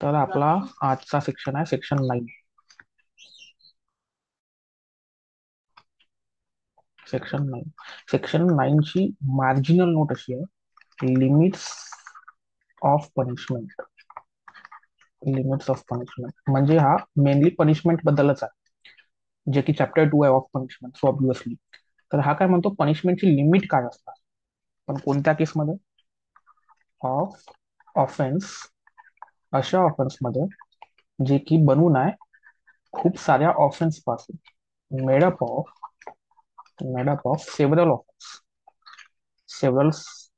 तर आपला आजचा सेक्शन आहे सेक्शन 9. सेक्शन 9 ची मार्जिनल नोट अशी आहे, limits of punishment. Limits of punishment म्हणजे हा मेनली पनिशमेंट बद्दलच आहे, जे की चॅप्टर 2 आहे ऑफ पनिशमेंट, सो ऑब्विसली. तर हा काय म्हणतो, पनिशमेंटची लिमिट काय असणार, पण कोणत्या केसमध्ये? ऑफ ऑफेन्स, अशा ऑफेन्स मध्ये जे की बनून आहे खूप साऱ्या ऑफेन्स पासून, made up of several offence. Several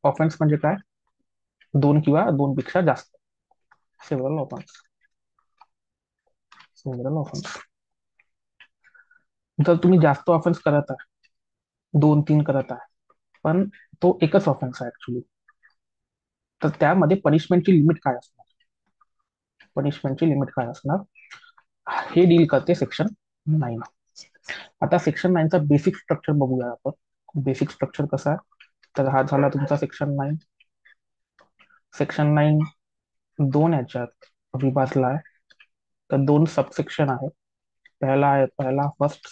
offence म्हणजे काय? दोन किंवा दोन पेक्षा जास्त. Several offence. Several offence. जर तुम्ही जास्त ऑफेन्स करत आहे, 2-3 करत आहे, पण तो एकच ऑफेन्स आहे ऍक्च्युली, तर त्यामध्ये पनिशमेंटची लिमिट काय असणार? पनिशमेंटची लिमिट काय असणार हे डील करते सेक्शन 9. आता सेक्शन 9चा बेसिक स्ट्रक्चर बघूया आपण. बेसिक स्ट्रक्चर कसा आहे? तर हा झाला तुमचा सेक्शन 9. सेक्शन 9 दोन याच्यात विभागला आहे. तर दोन सबसेक्शन आहेत. पहिला फर्स्ट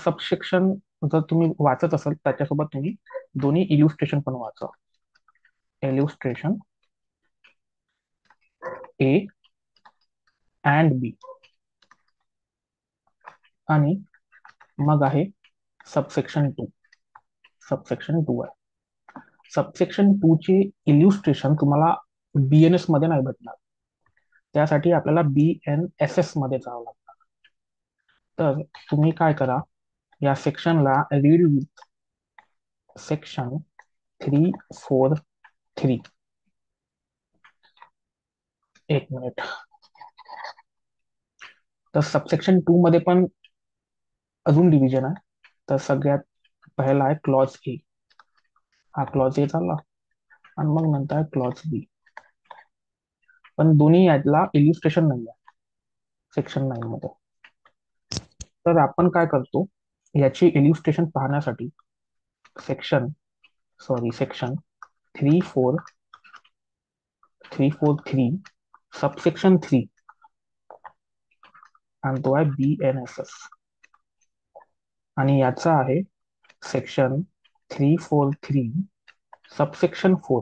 सबसेक्शन जर तुम्ही वाचत असाल त्याच्यासोबत तुम्ही दोन्ही इल्युस्ट्रेशन पण वाचा. इल्युस्ट्रेशन ए अँड बी. आणि मग आहे सबसेक्शन 2. सबसेक्शन 2 आहे. सबसेक्शन 2 चे इल्युस्ट्रेशन तुम्हाला बीएनएस मध्ये नाही भेटणार. त्यासाठी आपल्याला बीएनएसएस मध्ये जावं लागतं. तर तुम्ही काय करा, या सेक्शनला रीड विथ सेक्शन 343. एक मिनिट. तर सबसेक्शन 2 मध्ये पण अजून डिव्हिजन आहे. तर सगळ्यात पहिला आहे क्लॉज ए. हा क्लॉज ए झाला, आणि मग नंतर क्लॉज बी. पण दोन्ही यातला इल्युस्ट्रेशन नाही आहे सेक्शन 9 मध्ये. तर आपण काय करतो, याची इल्युस्ट्रेशन पाहण्यासाठी सेक्शन सेक्शन 343 सबसेक्शन 3, आणि तो आहे बीएनएसएस. आणि याचा आहे सेक्शन 343 सबसेक्शन 4,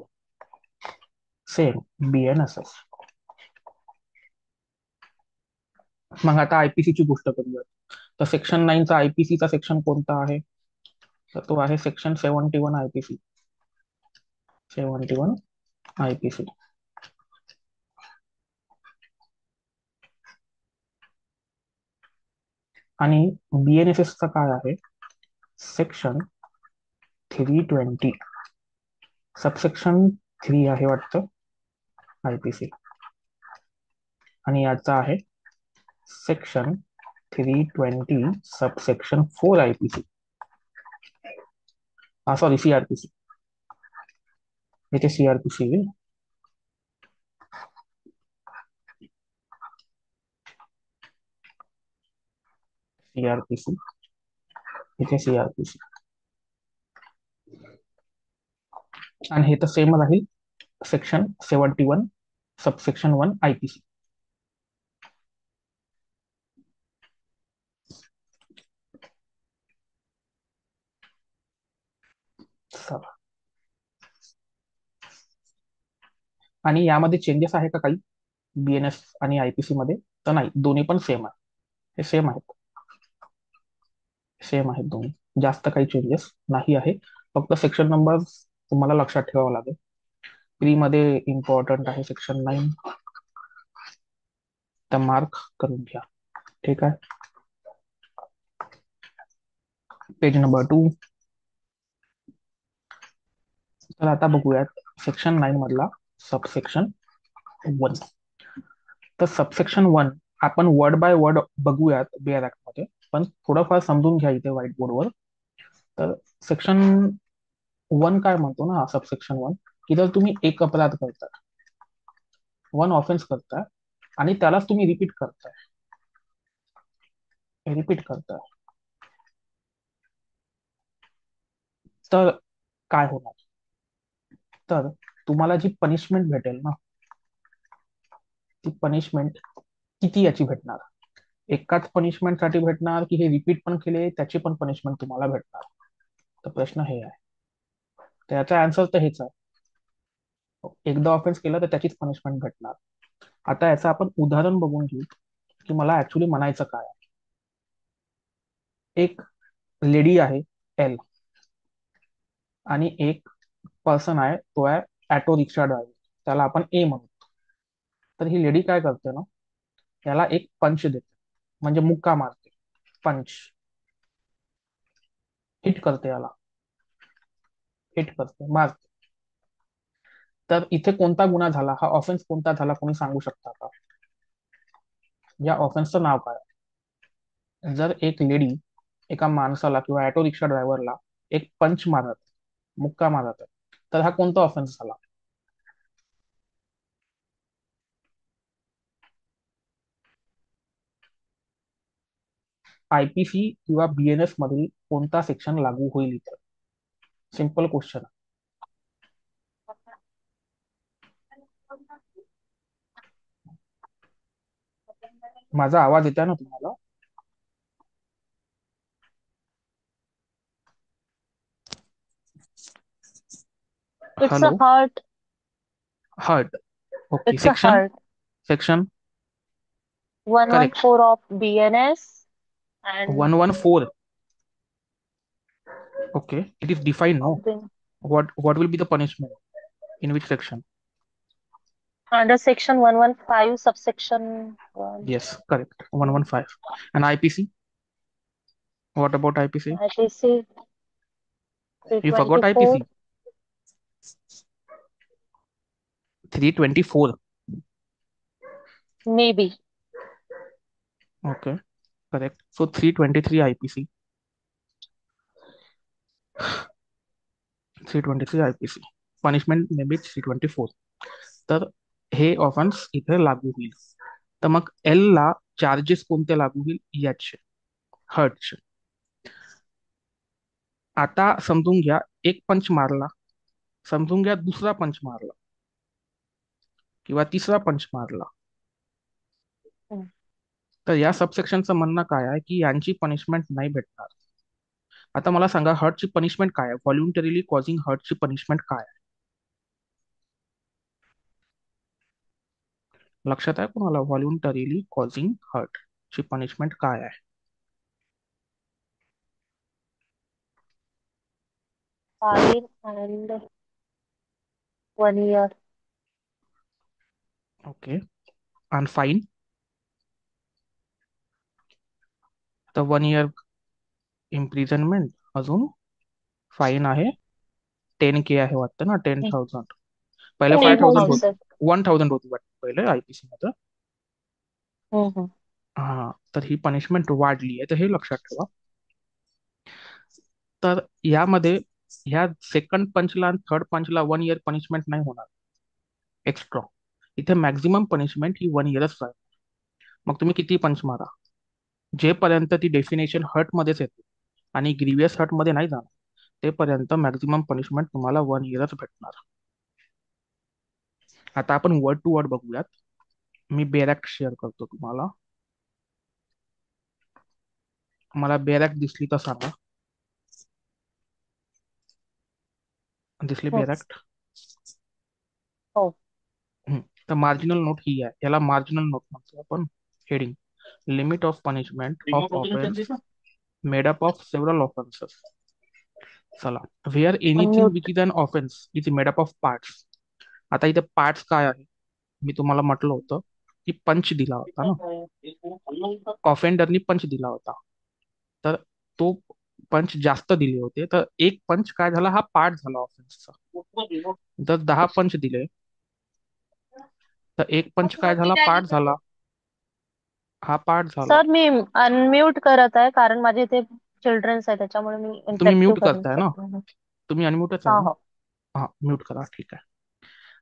सेम बीएनएसएस. मग आता आयपीसी ची गोष्ट करूया. तर सेक्शन 9चा आयपीसीचा सेक्शन कोणता आहे? तर तो आहे सेक्शन 71 आयपीसी. 71 आयपीसी. आणि बीएनएसएस चा काय आहे? सेक्शन 320 सबसेक्शन 3 आहे वाटतं आयपीसी. आणि याचा आहे सेक्शन 320 सबसेक्शन 4 आयपीसी. हा सॉरी, सीआरपीसी. इथे सीआरपीसी येईल. सीआरपीसी. इथे सीआरपीसी. आणि हे तर सेम राहील सेक्शन 71 सबसेक्शन 1 आयपीसी. आणि यामध्ये चेंजेस आहे का काही बीएनएस आणि आयपीसी मध्ये? तर नाही, दोन्ही पण सेम आहे. हे सेम आहेत दोन्ही. जास्त काही चेंजेस नाही आहे. फक्त सेक्शन नंबर तुम्हाला लक्षात ठेवावा लागेल. प्री मध्ये इम्पॉर्टंट आहे सेक्शन 9, तर मार्क करून घ्या. ठीक आहे. Page number 2. तर आता बघूयात सेक्शन 9 मधला सबसेक्शन 1. तर सबसेक्शन 1 आपण वर्ड बाय वर्ड बघूयात बेअर ऍक्ट मध्ये, पण थोडंफार समजून घ्या इथे व्हाईट बोर्डवर. तर सेक्शन 1 काय म्हणतो ना, सबसेक्शन 1, की जर तुम्ही एक अपराध करता, वन ऑफेन्स करताय, आणि त्यालाच तुम्ही रिपीट करताय, तर काय होणार? तर तुम्हाला जी पनिशमेंट भेटेल ना, ती पनिशमेंट किती याची भेटणार? एकाच पनिशमेंट साठी भेटणार की हे रिपीट पण केले त्याची पण पनिशमेंट तुम्हाला भेटणार? तर प्रश्न हे आहे. तर याचा आन्सर तर हेच आहे. एकदा ऑफेन्स केलं तर त्याचीच पनिशमेंट भेटणार. आता याचं आपण उदाहरण बघून घेऊ की मला ऍक्च्युली म्हणायचं काय आहे. एक लेडी आहे एल, आणि एक पर्सन आहे, तो आहे ऑटो रिक्षा ड्रायव्हर, त्याला आपण ए म्हणू. तर ही लेडी काय करते ना, त्याला एक पंच देते, म्हणजे मुक्का मारते, पंच, हिट करते याला, हिट करते, मारते. तर इथे कोणता गुन्हा झाला, हा ऑफेन्स कोणता झाला, कोणी सांगू शकता का? या ऑफेन्सचं नाव काय? जर एक लेडी एका माणसाला किंवा ऑटो रिक्षा ड्रायव्हरला एक पंच मारत, मुक्का मारत आहे, तर हा कोणता ऑफेन्स झाला? आयपीसी किंवा बीएनएस मधील कोणता सेक्शन लागू होईल इथे? Simple question. माझा आवाज येत आहे ना तुम्हाला? It's a hello. heart. Hurt. Okay. It's a section. heart. Section. Correct. 114 of BNS and 114. Okay, it is defined, no? something What will be the punishment in which section? under section 115 subsection 1. Yes, correct, 115. And IPC, what about IPC? IPC You forgot 324, IPC. 324. maybe. Okay, correct. So 323 IPC. 323 IPC. Punishment may be 324. तर हे offence इथे लागू होईल. तर मग L ला charges कोणते लागू होईल? याचे, हर्टचे. आता समजून घ्या, एक पंच मारला, समजून घ्या दुसरा पंच मारला किंवा तिसरा पंच मारला, Hmm. तर या सबसेक्शनचं म्हणणं काय आहे की यांची पनिशमेंट नाही भेटणार. आता मला सांगा, हर्टची पनिशमेंट काय आहे? व्हॉल्युंटरीली कॉझिंग हर्टची पनिशमेंट काय आहे? लक्षात आहे कोणाला? व्हॉल्युंटरीली कॉझिंग हर्ट ची पनिशमेंट काय आहे? Fine and 1 year. ओके. आणि फाईन? तर 1 इयर इम्प्रिझनमेंट, अजून फाईन आहे 10K आहे वाटतं ना, 10,000. पहिले 5,000 होत, 10,000. 1,000 होती वाटतं पहिले आयपीसी मध्ये. Mm-hmm. हा, तर ही पनिशमेंट वाढली आहे, तर हे लक्षात ठेवा. तर यामध्ये ह्या सेकंड पंचला आणि थर्ड पंचला 1 इयर पनिशमेंट नाही होणार एक्स्ट्रा. इथे मॅक्झिमम पनिशमेंट ही 1 इयरच आहे. मग तुम्ही किती पंच मारा, जेपर्यंत ती डेफिनेशन हर्ट मध्येच येते आणि ग्रीवियस हर्ट मध्ये नाही जाणार, तेपर्यंत मॅक्झिमम पनिशमेंट तुम्हाला 1 इयरच भेटणार. आता आपण वर्ड टू वर्ड बघूयात. मी बेरॅक्ट शेअर करतो तुम्हाला. मला बेरॅक्ट दिसली तर सांगा. दिसली Yes. बेरॅक्ट? Oh. तर मार्जिनल नोट ही आहे, याला मार्जिनल नोट म्हणतो आपण. Heading: limit of punishment of offence made up of several offences. चला, where anything Unmute. Which is an offence is made up of parts. आता इथे पार्ट्स काय आहे? मी तुम्हाला म्हटलं होतं की पंच दिला होता ना, ऑफेंडरनी पंच दिला होता, तर तो पंच जास्त दिले होते, तर एक पंच काय झाला, हा पार्ट झाला ऑफेन्सचा. जर 10 पंच दिले, तर एक पंच काय झाला, पार्ट झाला, हा पार्ट झाला. सर मी अनम्यूट करत आहे कारण माझे इथे चिल्ड्रन्स आहे त्याच्यामुळे मी तुम्ही इंटरॅक्टिव्ह म्यूट करू करताय ना? शकते नाही. तुम्ही अनम्यूटच आहे हा ना? हो. हा, म्यूट करा, ठीक आहे.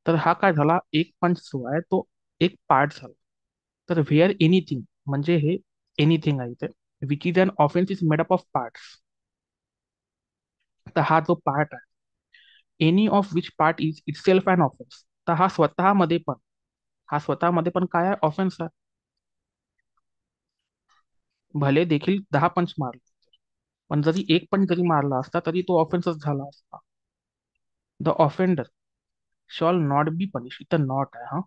तर हा काय झाला, एक पंच जो आहे तो एक पार्ट झाला. तर व्हेअर एनिथिंग म्हणजे हे एनिथिंग आहे इथे, which is an offence is made up of parts. तर हा जो पार्ट आहे, any of which part is itself an offence. तर हा स्वतःमध्ये पण काय आहे? ऑफेन्स आहे. भले देखील 10 पंच मारले, पण जरी एक पंच जरी मारला असता तरी तो ऑफेन्सच झाला असता. The offender shall not be punish, इथं नॉट आहे हा,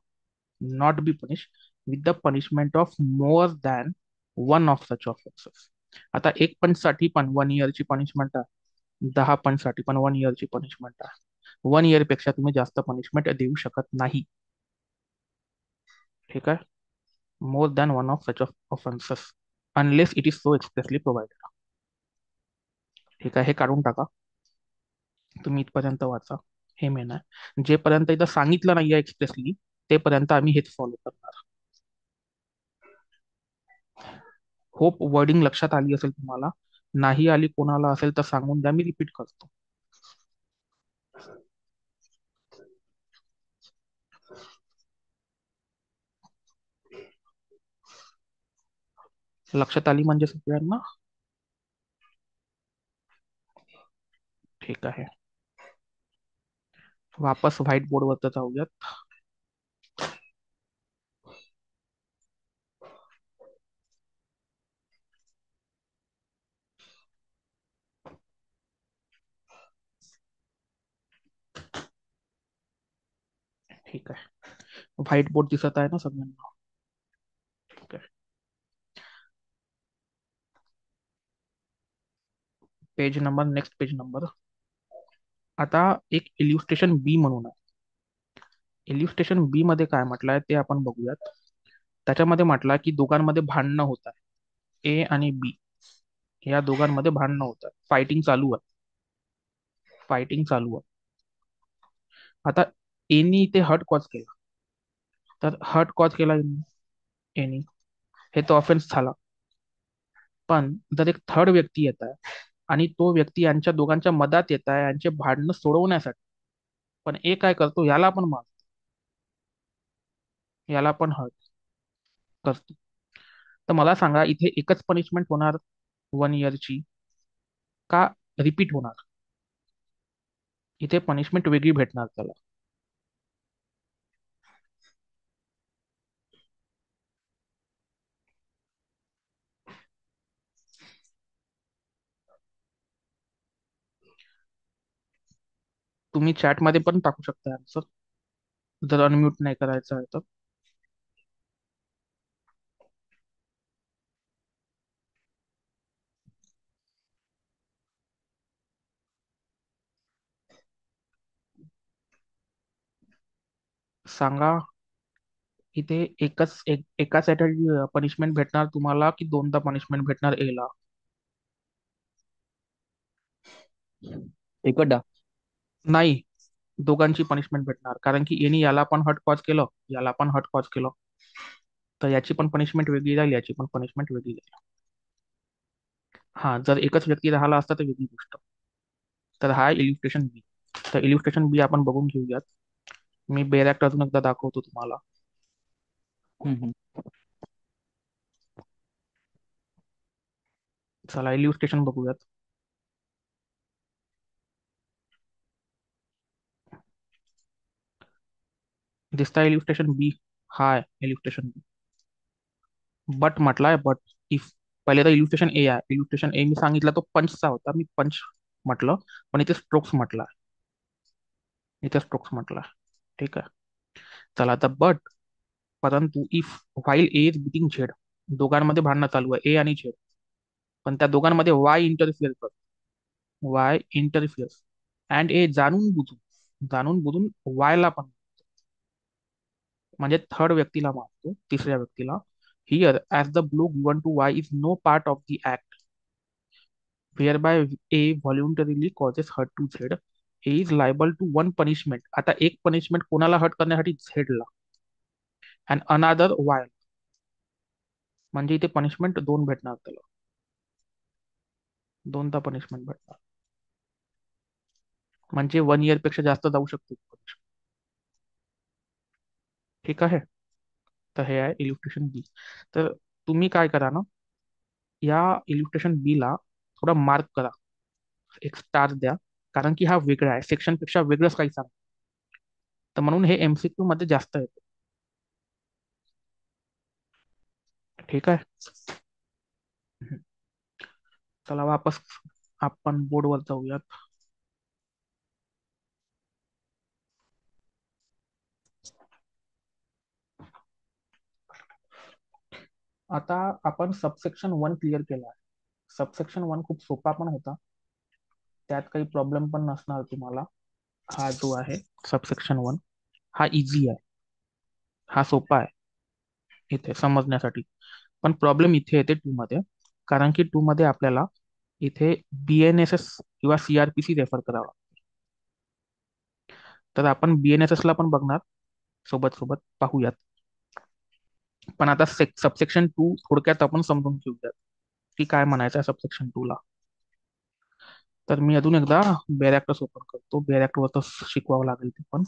not be punish with the punishment of more than one of such offences. आता एक पंच साठी पण 1 इयरची पनिशमेंट आहे, 10 पंच साठी पण 1 इयरची पनिशमेंट आहे. 1 इयर पेक्षा तुम्ही जास्त पनिशमेंट देऊ शकत नाही. ठीक आहे. More than one of such offences unless it is so expressly provided. ठीक आहे, हे काढून टाका. तुम्ही इथपर्यंत वाचा. हे मेन आहे. जेपर्यंत इथं सांगितलं नाहीये एक्सप्रेसली तेपर्यंत आम्ही हेच फॉलो करणार. होप वर्डिंग लक्षात आली असेल तुम्हाला. नाही आली कोणाला असेल तर सांगून द्या, मी रिपीट करतो. लक्षात आली म्हणजे सगळ्यांना? ठीक आहे. वापस व्हाईट बोर्डवर जाऊयात. ठीक आहे. व्हाईट बोर्ड दिसत आहे ना सगळ्यांना? ठीक आहे. Page number, next page number. आता एक इल्युस्ट्रेशन बी म्हणून आहे. इल्युस्ट्रेशन बी मध्ये काय म्हटलंय ते आपण बघूयात. त्याच्यामध्ये म्हटलं की दोघांमध्ये भांडणं होत आहे, ए आणि बी या दोघांमध्ये भांडणं होत आहे, फायटिंग चालू आहे. फायटिंग चालू आहे. आता एनी इथे हर्ट कॉज केला. तर हर्ट कॉज केला एनी, हे तो ऑफेन्स झाला. पण जर एक थर्ड व्यक्ती येत आहे आणि तो व्यक्ती यांच्या दोघांच्या मधात येत आहे यांचे भांडणं सोडवण्यासाठी, पण ए काय करतो, याला पण मारतो, याला पण हर्ट करतो. तर मला सांगा इथे एकच पनिशमेंट होणार 1 इयरची, का रिपीट होणार? इथे पनिशमेंट वेगळी भेटणार त्याला. तुम्ही चॅटमध्ये पण टाकू शकता आन्सर, जर अनम्यूट नाही करायचं आहे तर. सांगा इथे एकासाठी पनिशमेंट भेटणार तुम्हाला की दोनदा पनिशमेंट भेटणार एला? एकदा. नाही, दोघांची पनिशमेंट भेटणार, कारण की यांनी याला पण हर्ट कॉज केलं, याला पण हर्ट कॉज केलं. तर याची पण पनिशमेंट वेगळी राहील, याची पण पनिशमेंट वेगळी राहील. हा, जर एकच व्यक्ती राहिला असता तर वेगळी गोष्ट. तर हा इल्युस्ट्रेशन बी. तर इल्युस्ट्रेशन बी आपण बघून घेऊयात. मी बेरॅक्ट अजून एकदा दाखवतो तुम्हाला. हम्म. चला इल्युस्ट्रेशन बघूयात. दिसता इल्युस्ट्रेशन बी? हाय इल्युस्ट्रेशन बी. बट म्हटलाय, बट इफ. पहिले तर इल्युस्ट्रेशन ए आहे. इल्युस्ट्रेशन ए मी सांगितलं तो पंचचा होता, मी पंच म्हटलं, पण इथे स्ट्रोक्स म्हटला, इथे स्ट्रोक्स म्हटला. ठीक आहे. चला आता बट, परंतु if while A is beating Z, दोघांमध्ये भांडणं चालू आहे ए आणि झेड, पण त्या दोघांमध्ये वाय इंटरफिअर करतो, वाय इंटरफिअर्स अँड ए जाणून बुजून वायला पण, म्हणजे थर्ड व्यक्तीला मारतो, तिसऱ्या व्यक्तीला. Here as the blow given to Y is no part of the act whereby A voluntarily causes hurt to Z, A is liable to one punishment. आता एक पनिशमेंट कोणाला हर्ट करण्यासाठी? झेडला. अँड अनादर वाय, म्हणजे इथे पनिशमेंट दोन भेटणार त्याला, दोनदा पनिशमेंट भेटणार, म्हणजे 1 इयर पेक्षा जास्त जाऊ शकते punishment. ठीक आहे. तर हे आहे इल्युस्ट्रेशन बी. तर तुम्ही काय करा ना, या इल्युस्ट्रेशन बी ला थोडा मार्क करा, एक स्टार द्या, कारण की हा वेगळा आहे, सेक्शनपेक्षा वेगळंच काही सांग. तर म्हणून हे एमसीक्यू मध्ये जास्त येतं. ठीक आहे. चला वापस आपण बोर्डवर जाऊयात. आता आपण सबसेक्शन 1 क्लिअर केला आहे. सबसेक्शन 1 खूप सोपा पण होता, त्यात काही प्रॉब्लेम पण नसणार तुम्हाला. हा जो आहे सबसेक्शन 1 हा इझी आहे, हा सोपा आहे इथे समजण्यासाठी. पण प्रॉब्लेम इथे येते 2 मध्ये, कारण की 2 मध्ये आपल्याला इथे बीएनएसएस किंवा सीआरपीसी रेफर करावा. तर आपण बीएनएसएस ला पण बघणार, सोबत सोबत पाहूयात. पण आता सबसेक्शन 2 थोडक्यात आपण समजून घेऊयात की काय म्हणायचं आहे सबसेक्शन 2 ला. तर मी अजून एकदा बेरॅक्टर्स ओपन करतो, बेरॅक्टरवर शिकवावं लागेल ते पण.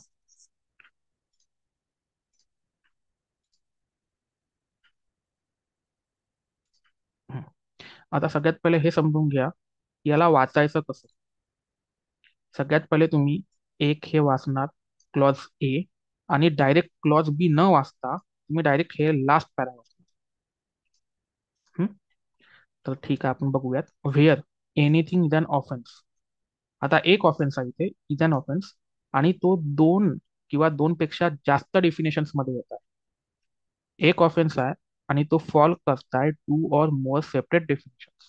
हम्म. आता सगळ्यात पहिले हे समजून घ्या, याला वाचायचं कसं. सगळ्यात पहिले तुम्ही एक हे वाचणार, क्लॉज ए, आणि डायरेक्ट क्लॉज बी न वाचता तुम्ही डायरेक्ट हे लास्ट पॅरा वाचणार. तर ठीक आहे, आपण बघूयात. Where anything is an offence. आता एक ऑफेन्स आहे इथे, इज अन ऑफेन्स, आणि तो दोन किंवा दोन पेक्षा जास्त डेफिनेशन्स मध्ये येत आहे. एक ऑफेन्स आहे आणि तो फॉल करताय 2 or more separate definitions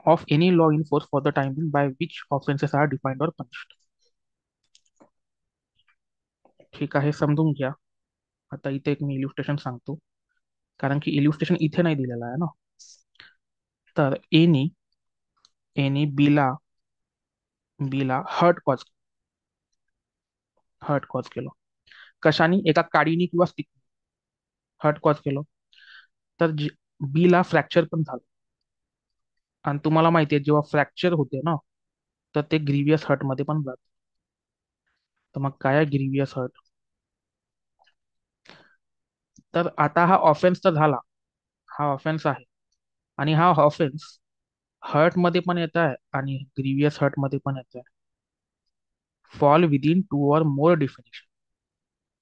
of any law in force for the time being by which offenses are defined or punished. ठीक आहे, समजून घ्या. आता इथे एक मी इल्युस्ट्रेशन सांगतो, कारण की इल्युस्ट्रेशन इथे नाही दिलेलं आहे ना. तर एनी एनी बीला बीला हर्ट कॉज केलं. कशाने? एका काडीने किंवा स्टिक हर्ट कॉज केलं. तर बीला फ्रॅक्चर पण झालं, आणि तुम्हाला माहिती आहे जेव्हा फ्रॅक्चर होते ना, तर ते ग्रीवियस हर्ट मध्ये पण जात. तर मग काय आहे ग्रीवियस हर्ट? तर आता हा ऑफेन्स तर झाला, हा ऑफेन्स आहे, आणि हा ऑफेन्स हर्ट मध्ये पण येत आहे आणि ग्रीवियस हर्ट मध्ये पण येत आहे. Fall within 2 or more definition,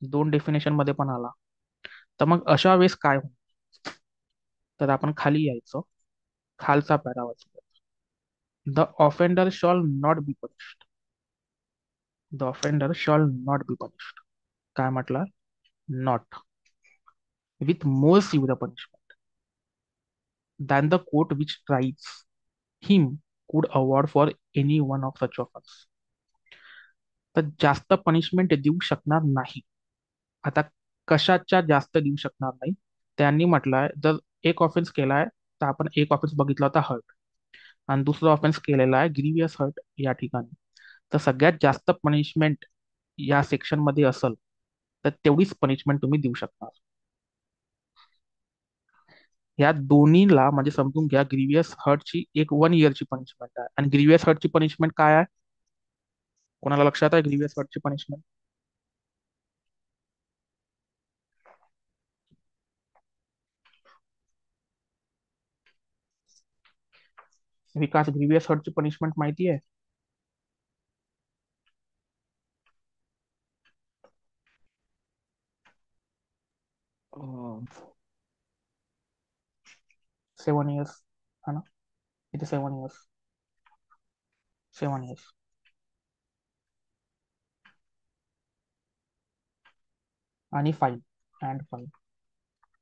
दोन डेफिनेशन मध्ये पण आला. तर मग अशा वेळेस काय होईल? तर आपण खाली यायचं, खालचा पॅरा वाचूया. The offender shall not be punished. The offender shall not be punished. काय म्हटलं? Not with more severe punishment than the court which tries him could award for any one of such offence. तर जास्त punishment देऊ शकणार नाही. आता कशाच्या जास्त देऊ शकणार नाही? त्यांनी म्हटलंय जर एक ऑफेन्स केलाय, तर आपण एक ऑफेन्स बघितला होता हर्ट, आणि दुसरा ऑफेन्स केलेला आहे ग्रीवियस हर्ट या ठिकाणी. तर सगळ्यात जास्त पनिशमेंट या सेक्शन मध्ये असेल, तर तेवढीच पनिशमेंट तुम्ही देऊ शकणार. या दोन्हीला म्हणजे समजून घ्या, ग्रीवियस हर्टची एक 1 yearची पनिशमेंट आहे, आणि ग्रीवियस हर्टची पनिशमेंट काय आहे? कोणाला लक्षात आहे ग्रीवियस हर्टची पनिशमेंट? विकास, ग्रीवियस हर्टची पनिशमेंट माहिती आहे? 7 years, है ना? इथे 7 years, 7 years. आणि फाईन, अँड फाईन.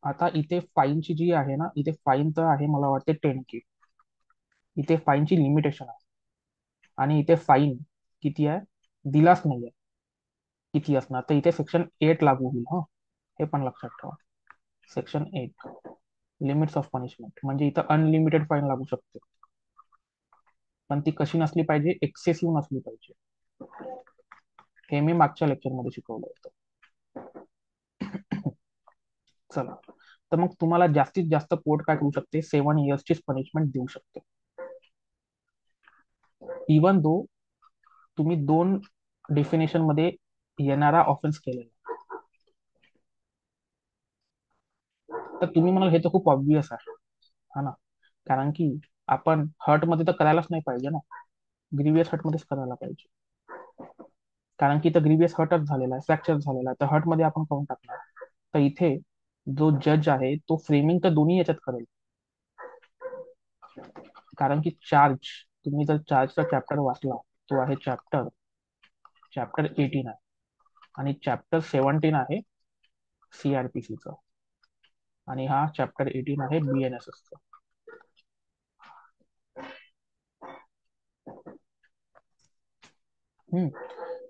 आता इथे फाईनची जी आहे ना, इथे फाईन तर आहे मला वाटते 10K. इथे फाईनची लिमिटेशन आहे, आणि इथे फाईन किती आहे दिलाच नाहीये, किती असणार. तर इथे सेक्शन 8 लागू होईल. हा, हे पण लक्षात ठेवा. सेक्शन 8 लिमिट्स ऑफ पनिशमेंट, म्हणजे इथं अनलिमिटेड फाईन लागू शकते, पण ती कशी नसली पाहिजे? एक्सेसिव्ह नसली पाहिजे. हे मी मागच्या लेक्चरमध्ये शिकवलं होतं. चला, तर मग तुम्हाला जास्तीत जास्त कोर्ट काय करू शकते? 7 yearsची पनिशमेंट देऊ शकते, इवन दो तुम्ही दोन डेफिनेशन मध्ये येणारा ऑफेन्स केलेला. तर तुम्ही म्हणाल हे तर खूप ऑब्विस आहे, हा ना, कारण की आपण हर्ट मध्ये तर करायलाच नाही पाहिजे ना. ग्रीवियस हर्टमध्येच करायला पाहिजे, कारण की इथं ग्रीवियस हर्टच झालेला आहे, फ्रॅक्चर झालेला आहे, तर हर्टमध्ये आपण काउंट टाकणार. तर इथे जो जज आहे तो फ्रेमिंग तर दोन्ही याच्यात करेल, कारण की चार्ज, तुम्ही जर चार्जचा चॅप्टर वाचला, तो आहे चॅप्टर चॅप्टर 18 आहे, आणि चॅप्टर 17 आहे सीआरपीसीचं, आणि हा चॅप्टर 18 आहे बीएनएसएसचं.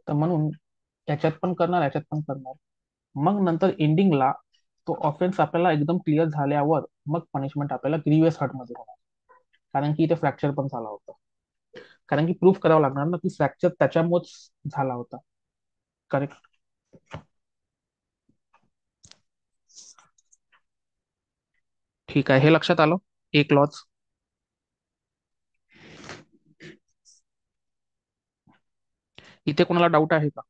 तर म्हणून याच्यात पण करणार, याच्यात पण करणार. मग नंतर एंडिंगला तो ऑफेन्स आपल्याला एकदम क्लिअर झाल्यावर मग पनिशमेंट आपल्याला ग्रीवियस हर्टमध्ये होणार, कारण की इथे फ्रॅक्चर पण झाला होता, कारण की प्रूफ करावं लागणार ना की फ्रॅक्चर त्याच्यामुळेच झाला होता. करेक्ट. ठीक आहे, हे लक्षात आलं एक लॉज. इथे कोणाला डाऊट आहे का?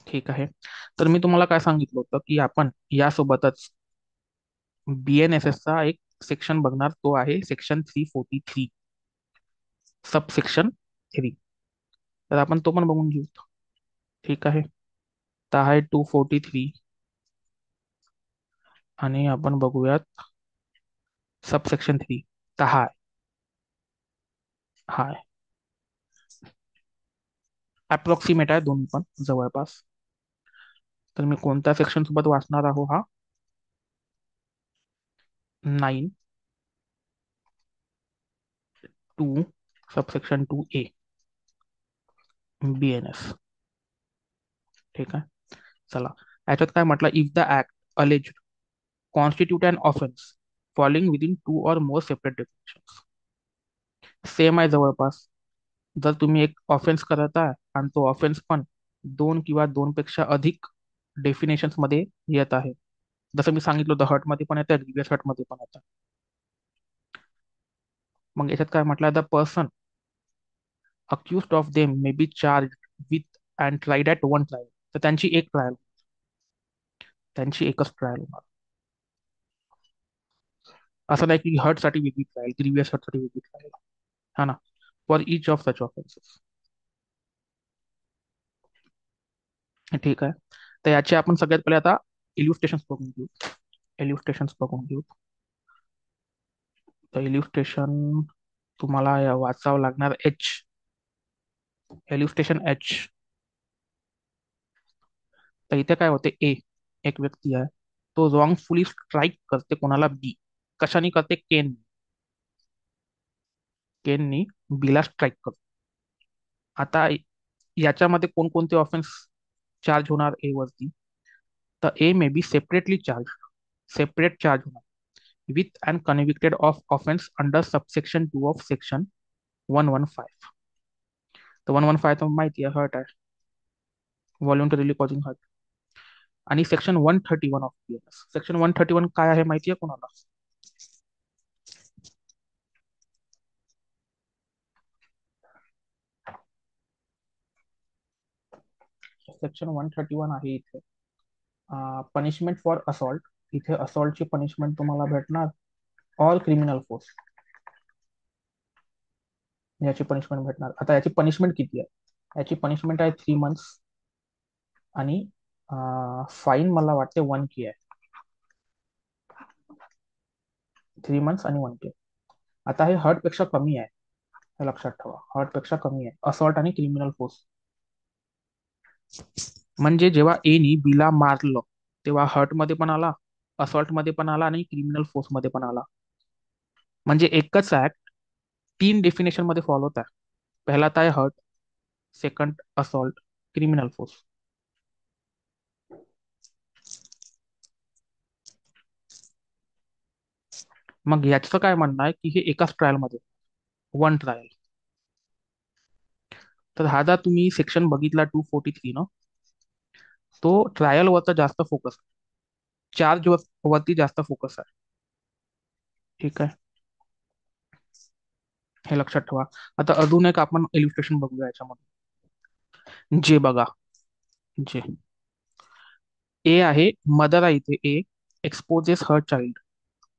ठीक आहे, तर मी तुम्हाला काय सांगितलं होतं की आपण यासोबतच बीएनएसएस चा एक सेक्शन बघणार, तो आहे सेक्शन 343, सब सेक्शन 3. तर आपण तो पण बघून घेऊ. ठीक आहे, तर आहे 243, आणि आपण बघूयात सब सेक्शन 3. तर हाय अप्रॉक्सिमेट आहे, दोन्ही पण जवळपास. तर मी कोणत्या सेक्शन सोबत वाचणार आहो? हा 9(2) सबसेक्शन 2A BNS. ठीक आहे, चला. याच्यात काय म्हटलं? If the act alleged constitute an offence falling within 2 or more separate definitions. Same आहे जवळपास. जर तुम्ही एक ऑफेन्स करत आहे आणि तो ऑफेन्स पण 2 किंवा 2 पेक्षा अधिक डेफिनेशन्स मध्ये येत आहे, जसं मी सांगितलं होतं, हर्टमध्ये पण येतं, ग्रीवियस हर्टमध्ये पण येतं. मग याच्यात काय म्हटलं? The person accused of them may be charge with and tried at one trial. तर त्यांची एक ट्रायल, त्यांची एकच ट्रायल होणार. असं नाही की हर्टसाठी वेगळी ट्रायल, ग्रीवियस हर्टसाठी वेगळी ट्रायल, हा ना, for each of such offences. ठीक आहे, तर याचे आपण सगळ्यात पहिले आता इल्युस्ट्रेशन्स बघून घेऊ. इल्युस्ट्रेशन्स बघून घेऊ. तर इल्युस्ट्रेशन तुम्हाला वाचावं लागणार एच. इल्युस्ट्रेशन एच. तर इथे काय होते? ए, एक व्यक्ती आहे, तो रॉंगफुली स्ट्राईक करते कोणाला? बी. कशाने करते? केन. केननी बीला स्ट्राईक करतो. आता याच्यामध्ये कोणकोणते ऑफेन्स चार्ज होणार ए वरती? तर A may be separately charge, separate charge होणार with and convicted of offence under subsection 2 of section 115. तर 115 तर माहिती आहे, हर्ट आहे, व्हॉलंटरीली कॉजिंग हर्ट. आणि सेक्शन 131 ऑफ बीएनएस. सेक्शन 131 काय आहे माहिती आहे कोणाला? सेक्शन 131 आहे इथे पनिशमेंट फॉर असॉल्ट. इथे असॉल्टची पनिशमेंट तुम्हाला भेटणार ऑल क्रिमिनल फोर्स, याची पनिशमेंट भेटणार. आता याची पनिशमेंट किती आहे? याची पनिशमेंट आहे 3 months, आणि फाईन मला वाटते 1K आहे. 3 months आणि 1K. आता हे हर्ट पेक्षा कमी आहे, हे लक्षात ठेवा, हर्ट पेक्षा कमी आहे असॉल्ट आणि क्रिमिनल फोर्स. म्हणजे जेव्हा एनी बीला मारलं तेव्हा हर्ट मध्ये पण आला, असॉल्ट मध्ये पण आला, आणि क्रिमिनल फोर्स मध्ये पण आला. म्हणजे एकच ऍक्ट 3 डेफिनेशन मध्ये फॉलो होत आहे. पहिला तर आहे hurt, second assault, criminal force. मग याचं काय म्हणणं आहे की हे एकाच ट्रायल मध्ये, वन ट्रायल. तर हा जर तुम्ही सेक्शन बघितला 243 न, तो ट्रायल वरचा जास्त फोकस, चार्ज वरती जास्त फोकस आहे. ठीक आहे, हे लक्षात ठेवा. आता अजून एक आपण इल्युस्ट्रेशन बघूया याच्यामध्ये. जे बघा, जे ए आहे, मदर आहे इथे ए, एक्सपोजेस हर चाइल्ड,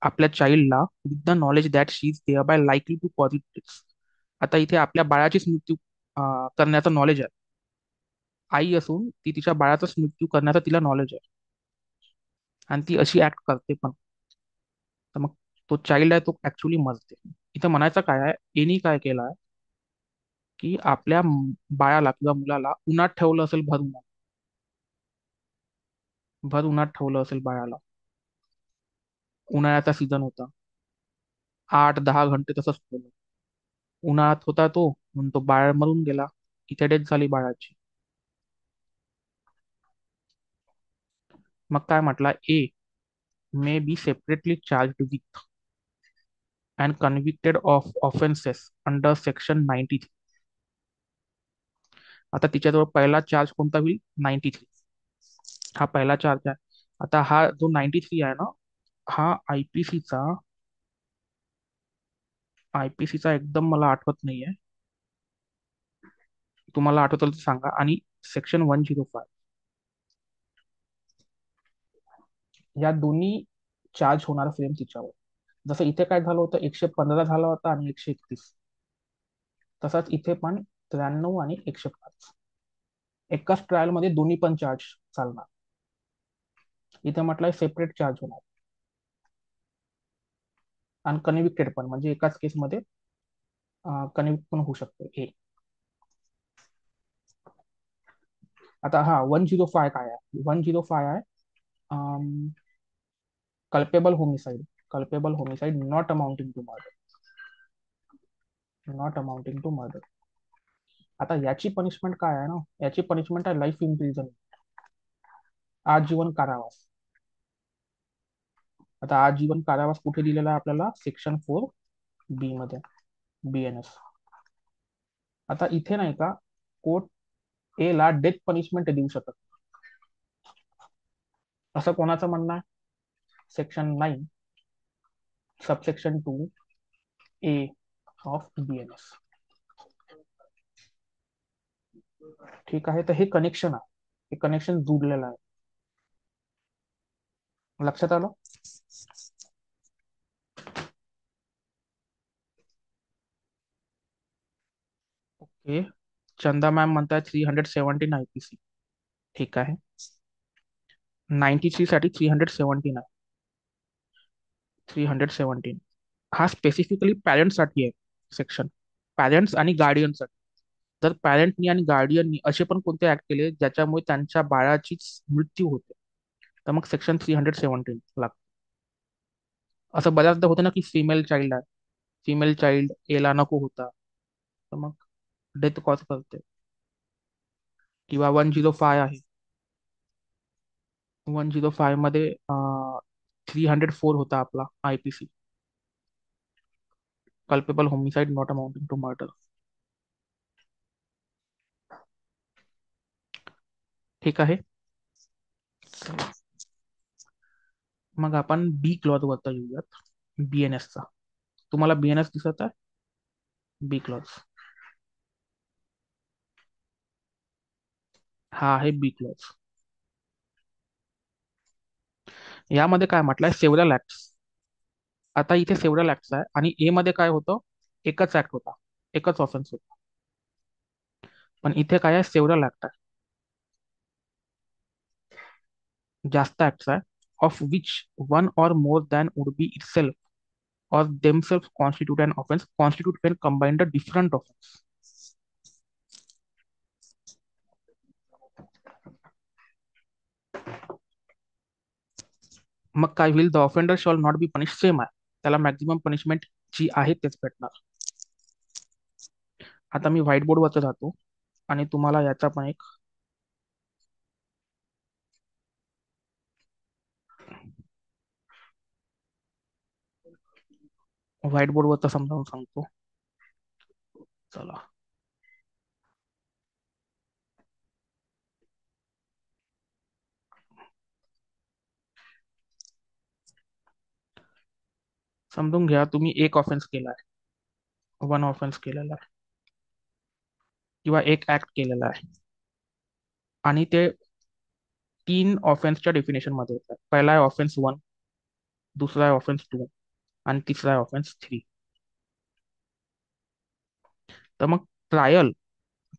आपल्या चाइल्डला with the knowledge that she is thereby likely to positive. आता इथे आपल्या बाळाचीच मृत्यू करण्याचं नॉलेज आहे. आई असून ती तिच्या बाळाचाच मृत्यू करण्याचा तिला नॉलेज आहे, आणि ती अशी ऍक्ट करते पण. तर मग तो चाइल्ड आहे तो ऍक्च्युली मरते. इथं म्हणायचं काय आहे, एनी काय केलं आहे की आपल्या बाळाला किंवा मुलाला उन्हात ठेवलं असेल, भर उन्हात, भर उन्हात ठेवलं असेल बाळाला. उन्हाळ्याचा सीझन होता, 8-10 घंटे तसंच ठेवलं. उन्हाळ्यात होता तो, म्हणून तो बाळ मरून गेला, इथे डेथ झाली बाळाची. मग काय म्हटलं, A may be separately charge with and convicted of offences under section 93. आता तिच्याजवळ पहिला चार्ज कोणता होईल, 93. हा पहिला चार्ज आहे. आता हा जो 93 आहे ना, हा आयपीसीचा एकदम मला आठवत नाहीये, तुम्हाला आठवत तर सांगा. आणि सेक्शन 105, या दोन्ही चार्ज होणार फ्रेम तिच्यावर. जसं इथे काय झालं होतं, 115 झाला होता आणि 131, तसाच इथे पण 93 आणि 105. एकाच ट्रायल मध्ये दोन्ही पण चार्ज चालणार. इथे म्हटलंय सेपरेट चार्ज होणार, आणि कन्व्हिक्टेड पण, म्हणजे एकाच केसमध्ये कन्व्हिक्ट पण होऊ शकतो हे. आता हा 105 काय आहे, 105 आहे culpable homicide, culpable homicide not amounting to murder, not amounting to murder. आता याची पनिशमेंट काय आहे ना, याची पनिशमेंट आहे लाईफ इम्प्रिझन, आजीवन कारावास. आता आजीवन कारावास कुठे दिलेला आहे आपल्याला, सेक्शन 4B मध्ये, BNS. आता इथे नाही का, कोर्ट ए ला डेथ पनिशमेंट देऊ शकत, असं कोणाचं म्हणणं आहे, section 9 subsection 2A of BNS. ठीक आहे, तर हे कनेक्शन आहे, हे कनेक्शन जुडलेलं आहे. लक्षात आलं. ओके, चंदा मॅम म्हणताय 317 IPC. ठीक आहे, 93 साठी 317 आहे, 317 हा स्पेसिफिकली पॅरेंट्ससाठी आहे सेक्शन, पॅरेंट्स आणि गार्डियनसाठी. जर पॅरेंटनी आणि गार्डियननी असे पण कोणते ऍक्ट केले ज्याच्यामुळे त्यांच्या बाळाचीच मृत्यू होते, तर मग सेक्शन 317 लागतं. असं बऱ्याचदा होतं ना की फिमेल चाइल्ड आहे, फिमेल चाइल्ड एला नको होता, तर मग डेथ कॉज करते. किंवा 105 आहे, 105 मध्ये 304 होता आपला IPC, culpable homicide not amounting to murder. ठीक आहे, मग आपण बी क्लॉज वरता येऊयात, BNS चा. तुम्हाला BNS दिसत आहे, बी क्लॉज, हा आहे बी क्लॉज. यामध्ये काय म्हटलंय, सेव्हरल ऍक्ट्स. आता इथे सेव्हरल ऍक्ट्स आहे, आणि ए मध्ये काय होतं, एकच ऍक्ट होता, एकच ऑफेन्स होता. पण इथे काय आहे, सेव्हरल ऍक्ट आहे, जास्त ऍक्ट्स आहे, of which one or more than would be itself or themselves constitute an offense, constitute when combined a different offense. मग काय होईल, the offender shall not be punish, same आहे, त्याला मॅक्झिमम पनिशमेंट जी आहे तेच भेटणार. आता मी व्हाईट बोर्डवरच जातो, आणि तुम्हाला याचा पण एक व्हाईट बोर्डवरच समजावून सांगतो. चला, समजून घ्या, तुम्ही एक ऑफेन्स केलाय, वन ऑफेन्स केलेला आहे, किंवा एक ऍक्ट केलेला आहे. आणि ते 3 ऑफेन्सच्या डेफिनेशन मध्ये येतात. पहिला आहे ऑफेन्स 1, दुसरा आहे ऑफेन्स 2 आणि तिसरा आहे ऑफेन्स 3. तर मग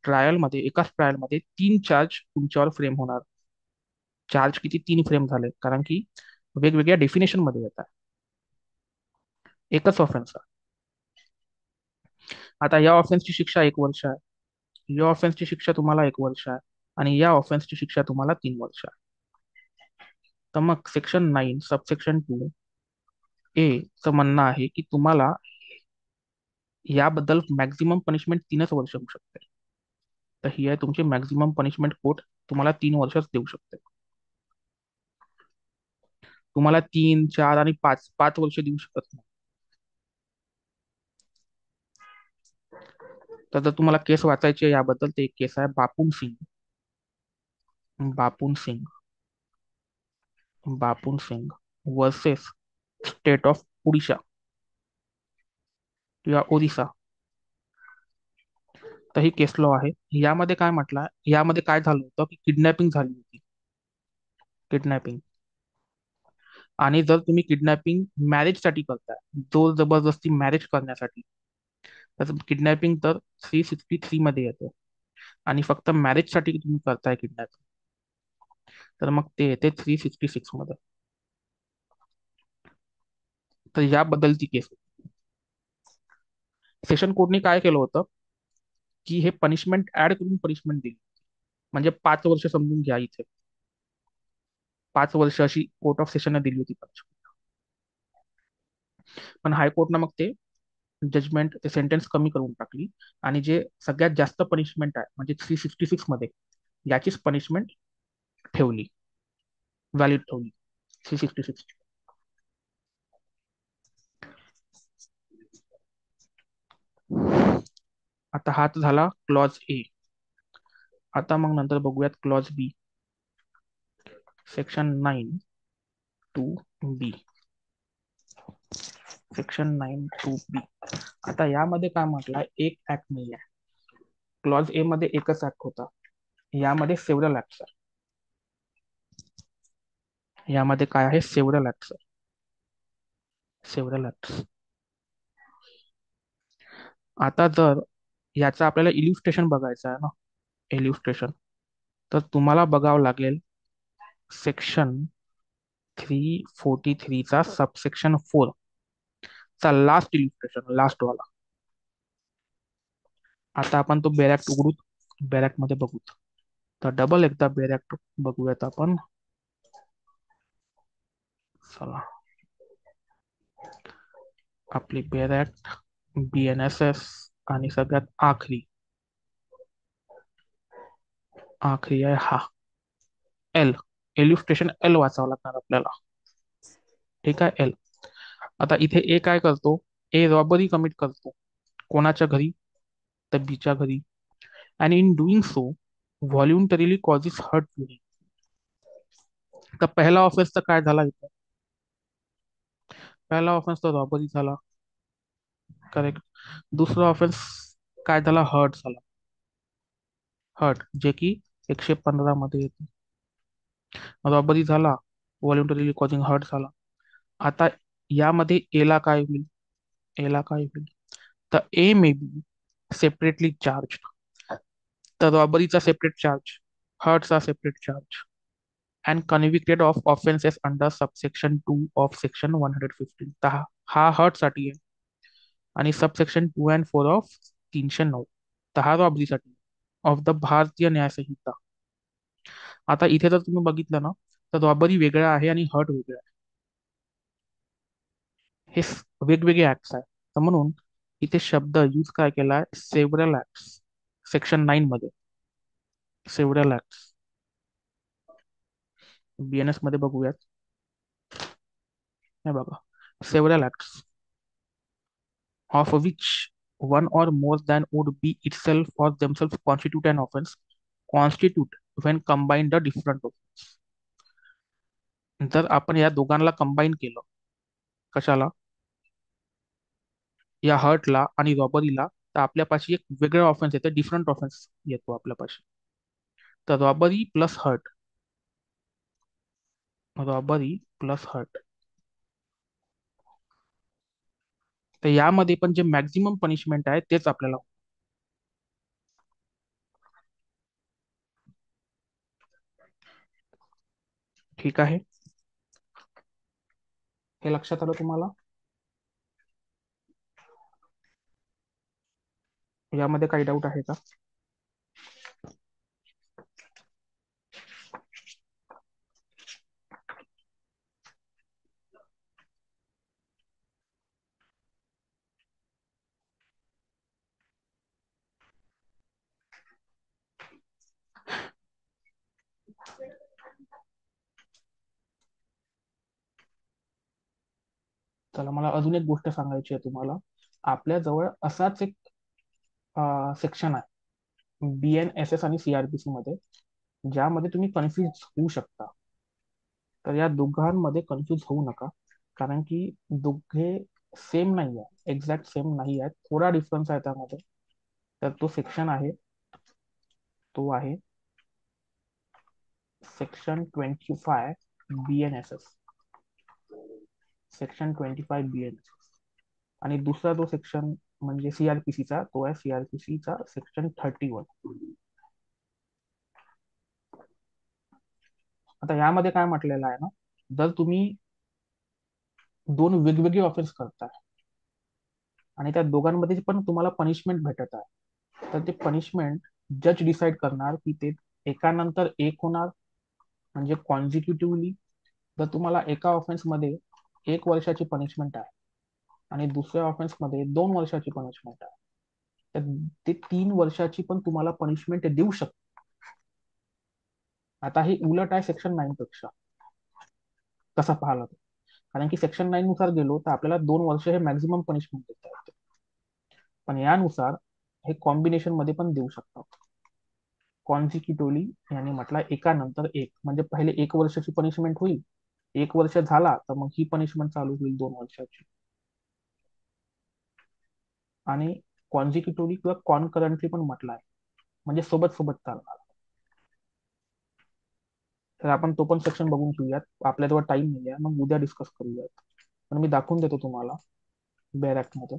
ट्रायलमध्ये एकाच ट्रायलमध्ये 3 चार्ज तुमच्यावर फ्रेम होणार. चार्ज किती? 3 फ्रेम झाले, कारण की वेगवेगळ्या डेफिनेशन मध्ये येतात. एकच ऑफेन्स आहे. आता या ऑफेन्सची शिक्षा 1 वर्ष आहे, या ऑफेन्सची शिक्षा तुम्हाला 1 वर्ष आहे, आणि या ऑफेन्सची शिक्षा तुम्हाला 3 वर्ष आहे. तर मग सेक्शन 9 सबसेक्शन 2A चं म्हणणं आहे की तुम्हाला याबद्दल मॅक्झिमम पनिशमेंट 3च वर्ष होऊ शकते. तर ही आहे तुमची मॅक्झिमम पनिशमेंट. कोर्ट तुम्हाला 3 वर्षच देऊ शकते. तुम्हाला 3, 4 आणि 5 वर्ष देऊ शकत नाही. तर जर तुम्हाला केस वाचायची आहे याबद्दल, तर एक केस आहे Bapun Singh Bapun Singh versus state of Odisha किंवा ओरिसा. तर ही केस लॉ आहे. यामध्ये काय म्हटलं, यामध्ये काय झालं होतं की किडनॅपिंग झाली होती. किडनॅपिंग. आणि जर तुम्ही किडनॅपिंग मॅरेजसाठी करताय, जोर जबरदस्ती मॅरेज करण्यासाठी, तर किडनॅपिंग तर 363 मध्ये येते. आणि फक्त मॅरेजसाठी तुम्ही करताय किडनॅपिंग, तर मग ते येते 366 मध्ये. तर याबद्दल ती केस. सेशन कोर्टने काय केलं होतं की हे पनिशमेंट ऍड करून पनिशमेंट दिली. म्हणजे 5 वर्ष समजून घ्या इथे. 5 वर्ष अशी कोर्ट ऑफ सेशनने दिली होती पनिशमेंट. पण हायकोर्टनं मग ते जजमेंट, ते सेंटेन्स कमी करून टाकली, आणि जे सगळ्यात जास्त पनिशमेंट आहे म्हणजे 366 मध्ये, याचीच पनिशमेंट ठेवली, व्हॅलिड ठेवली 366. आता हाच झाला क्लॉज ए. आता मग नंतर बघूयात क्लॉज बी, सेक्शन 9(2)B. Section 9(2)B. आता यामध्ये काय म्हटलंय, एक ऍक्ट नाही आहे. क्लॉज ए मध्ये एकच ऍक्ट होता, यामध्ये सेव्हरल ऍक्ट्स आहे. यामध्ये काय आहे? सेव्हरल ऍक्ट्स आहे. Several acts. आता जर याचा आपल्याला इल्युस्ट्रेशन बघायचं आहे ना, इल्युस्ट्रेशन, तर तुम्हाला बघावं लागेल सेक्शन 343चा सबसेक्शन 4 चा लास्ट इल्युस्ट्रेशन, लास्ट वाला. आता आपण तो बेरॅक्ट उघडूत, बेरॅक्ट मध्ये बघूत. तर डबल एकदा बेरॅक्ट बघूयात आपण. चला, आपली बेरॅक्ट, BNSS, आणि सगळ्यात आखरी आहे हा एल. इल्युस्ट्रेशन एल वाचावं लागणार आपल्याला. ठीक आहे, एल. आता इथे ए काय करतो? ए रॉबरी कमिट करतो. कोणाच्या घरी? तर बीच्या घरी. आणि in doing so voluntarily causes hurt to him. तर पहिला ऑफेन्स तर काय झाला इथे? पहिला ऑफेन्स तर रॉबरी झाला, करेक्ट. दुसरा ऑफेन्स काय झाला? हर्ट झाला. हर्ट, जे की 115 मध्ये येते. रॉबरी झाला, व्हॉल्युंटरीली कॉजिंग हर्ट झाला. आता यामध्ये एला काय होईल? एला काय होईल? तर A may be separately charge. तर रॉबरीचा सेपरेट चार्ज, हर्टचा separate charge, and convicted of offences under subsection 2 of section 115. तर हा हर्टसाठी आहे, आणि सबसेक्शन 2 अँड 4 ऑफ 309, तर हा रॉबरीसाठी ऑफ द भारतीय न्याय संहिता. आता इथे जर तुम्ही बघितलं ना, तर रॉबरी वेगळा आहे आणि हर्ट वेगळा आहे. हे वेगवेगळे ऍक्ट्स आहे. तर म्हणून इथे शब्द यूज काय केलाय? Several acts. सेक्शन 9 मध्ये सेव्हरल ऍक्ट्स. BNS मध्ये बघूयात. हे बघा, several acts of which one or more than would be itself or themselves constitute an offense, constitute when combined the different offense. जर आपण या दोघांना कंबाईन केलं, कशाला? या हर्टला आणि रॉबरीला, तर आपल्यापाशी एक वेगळा ऑफेन्स येतो, डिफरंट ऑफेन्स येतो आपल्यापाशी. तर robbery plus hurt, robbery plus hurt. तर यामध्ये पण जे मॅक्झिमम पनिशमेंट आहे तेच आपल्याला. ठीक आहे, हे लक्षात आलं तुम्हाला? यामध्ये काही डाऊट आहे का? चला, मला अजून एक गोष्ट सांगायची आहे तुम्हाला. आपल्या जवळ असाच एक सेक्शन आहे BNSS आणि CRPC मध्ये, ज्यामध्ये तुम्ही कन्फ्युज होऊ शकता. तर या दोघांमध्ये कन्फ्युज होऊ नका, कारण की दोघे सेम नाही आहे, एक्झॅक्ट सेम नाही आहे, थोडा डिफरन्स आहे त्यामध्ये. तर तो सेक्शन आहे, तो आहे सेक्शन 25 BNSS, सेक्शन 25 BNSS. आणि दुसरा जो सेक्शन म्हणजे CRPCचा, तो आहे CRPCचा सेक्शन 31. आता यामध्ये काय म्हटलेलं आहे ना, जर तुम्ही दोन वेगवेगळे ऑफेन्स करताय आणि त्या दोघांमध्ये पण तुम्हाला पनिशमेंट भेटत आहे, तर ते पनिशमेंट जज डिसाईड करणार की ते एकानंतर एक होणार, म्हणजे कॉन्झिक्युटिव्हली. जर तुम्हाला एका ऑफेन्समध्ये 1 वर्षाची पनिशमेंट आहे आणि दुसऱ्या ऑफेन्समध्ये 2 वर्षाची पनिशमेंट आहे, तर ते 3 वर्षाची पण तुम्हाला पनिशमेंट देऊ शकतो. आता हे उलट आहे सेक्शन 9 पेक्षा, कसं पाहिलं तर. कारण की सेक्शन 9 नुसार गेलो तर आपल्याला 2 वर्ष हे मॅक्झिमम पनिशमेंट देता येते, पण यानुसार हे कॉम्बिनेशन मध्ये पण देऊ शकतात. कॉन्झिक्युटिव्हली याने म्हटलं एकानंतर एक, म्हणजे पहिले 1 वर्षाची पनिशमेंट होईल, 1 वर्ष झाला तर मग ही पनिशमेंट चालू होईल 2 वर्षाची. आणि कॉन्झिक्युटिव्हली किंवा कॉन्करंटली पण म्हटलं आहे, म्हणजे सोबत सोबत चालणार. तर आपण तो पण सेक्शन बघून घेऊयात, आपल्याजवळ टाइम नाही आहे, मग उद्या डिस्कस करूयात. पण मी दाखवून देतो तुम्हाला बेअर ऍक्ट मध्ये.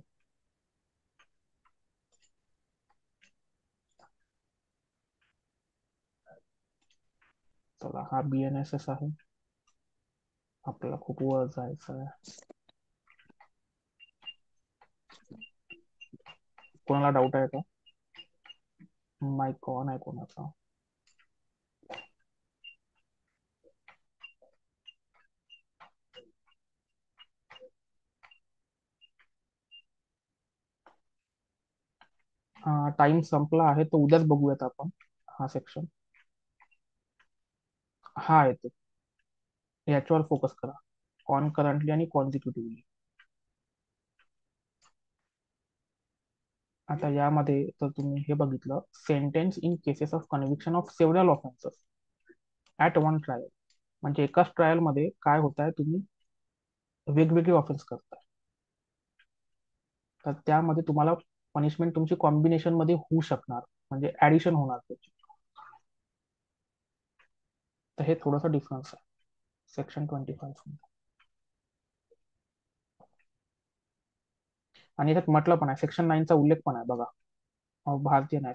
चला, हा BNSS आहे. आपल्याला खूप वर जायचं आहे. कोणाला डाऊट आहे का? माईक ऑन आहे कोणाचा? टाइम संपला आहे, तर उद्याच बघूयात आपण हा सेक्शन. हा येतो, याच्यावर फोकस करा, कॉन्करंटली आणि कॉन्झिक्युटिव्हली. आता यामध्ये तर तुम्ही हे बघितलं, sentence in cases of conviction of several offences at one trial. म्हणजे एकाच ट्रायल मध्ये काय होत आहे, तुम्ही वेगवेगळे ऑफेन्स करताय, तर त्यामध्ये तुम्हाला पनिशमेंट तुमची कॉम्बिनेशन मध्ये होऊ शकणार, म्हणजे ऍडिशन होणार त्याची. तर हे थोडंसं डिफरन्स आहे सेक्शन 25. आणि याच्यात म्हटलं पण आहे, सेक्शन 9चा उल्लेख पण आहे बघा, भारतीय न्याय